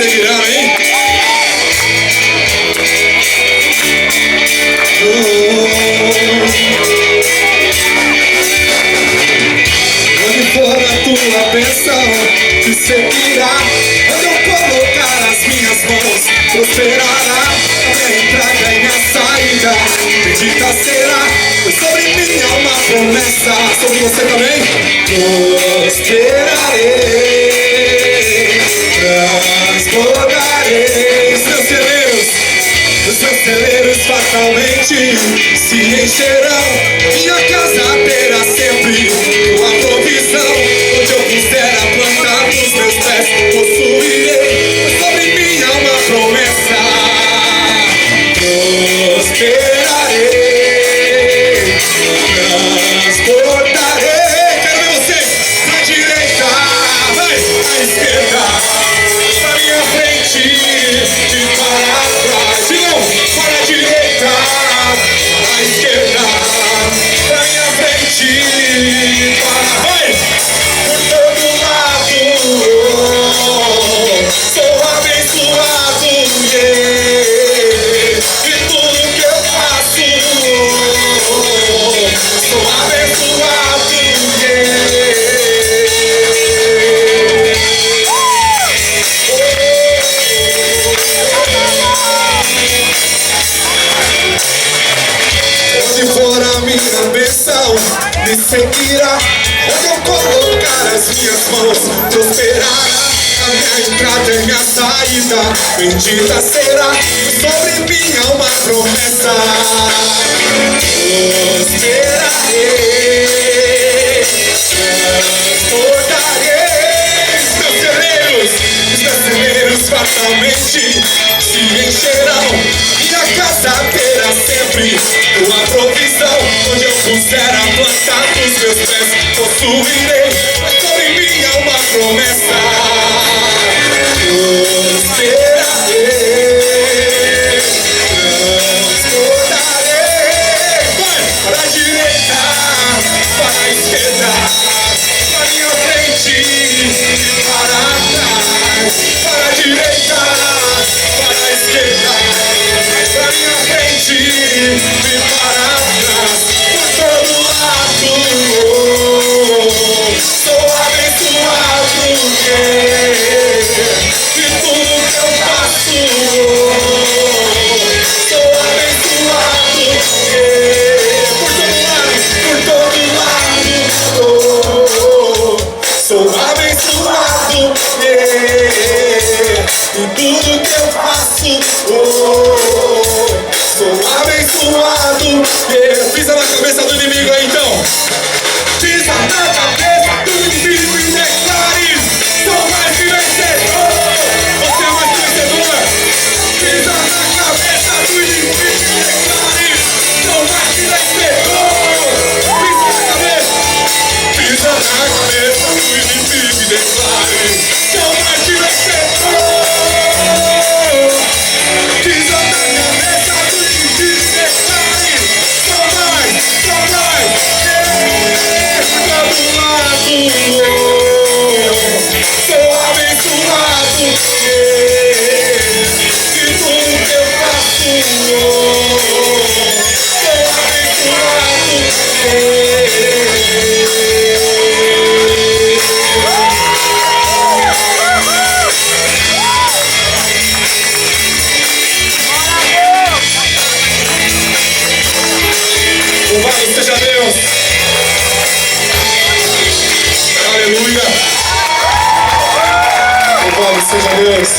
seguirão, hein? Onde for a tua bênção, te seguirá. Onde eu colocar as minhas mãos, prosperará. A minha entrada e minha saída, bendita será. Pois sobre mim há uma promessa, sobre você também. Prosperarei, transbordarei. Os meus celeiros fatalmente se encherão. Minha casa terá sempre uma provisão. Onde eu puser a planta dos meus pés, possuirei. Pois sobre mim há uma promessa. Prosperarei, transportarei. Quero ver vocês à direita, vai, à esquerda, pra minha frente, de para trás. De novo, para a direita, à esquerda, pra minha frente, para, vai, por todo lado. Sou abençoado, yeah. E tudo que eu faço, sou abençoado, yeah. Onde for a minha bênção, me seguirá. Onde eu colocar as minhas mãos, prosperará. A minha entrada e minha saída, bendita será. Sobre mim há uma promessa. Prosperarei, transportarei. Os meus celeiros fatalmente se encherão. Minha casa terá sempre uma provisão. Onde eu puser a planta dos meus pés, possuirei. Mas sobre mim há uma promessa. Prosperarei, transportarei. Vai para a direita, para a esquerda, para a minha frente, para trás. Para a direita, para a esquerda, para a minha frente e para trás. Por todo lado, sou abençoado, yeah. E tudo que eu faço, sou abençoado, yeah. Por todo lado, sou abençoado, yeah. E tudo que eu faço, sou abençoado, yeah. Pisa na cabeça do inimigo aí então. Pisa na cabeça do inimigo e declare: sou mais que vencedor. Você é mais que vencedor. Pisa na cabeça do inimigo e declare: sou mais que vencedor. Pisa na cabeça. Pisa na cabeça do inimigo e declare: sou mais que vencedor. Pisa na cabeça do inimigo e declare: sou mais, sou abençoado, yeah. E tudo que eu faço, sou abençoado, Louvado seja Deus. Aleluia. Louvado seja Deus.